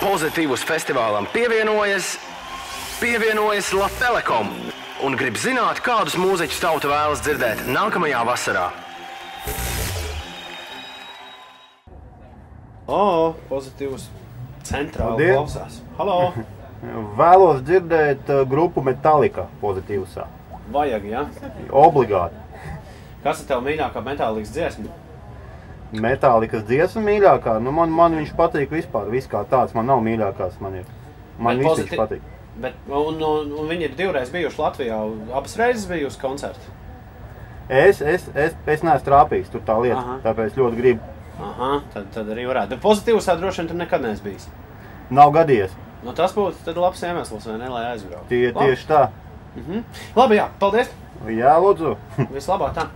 Pozitīvus festivālam pievienojas Latelekom un grib zināt, kādus mūziķus tauta vēlas dzirdēt nākamajā vasarā. Pozitīvs centrāli klausās. Halo! Vēlos dzirdēt grupu Metallica Pozitīvsā. Vajag, ja? Obligāti. Kas ir tev mīļākā Metallicas dziesma? Metallicas dziesma mīļākā? Nu, man viņš patīk vispār. Viss kā tāds man nav mīļākās. Man viss viņš patīk. Un viņi ir divreiz bijuši Latvijā. Abas reizes bijusi koncerti? Es neesmu trāpījis tur tā lieta. Tāpēc ļoti gribu. Tad arī varētu. Pozitīvsā droši vien tur nekad neesi bijis? Nav gadījies. Nu, tas būtu tad labs iemesls, vai ne, lai aizbraukt? Tieši tā. Labi, jā. Paldies! Jā, lūdzu. Vislabāk tā.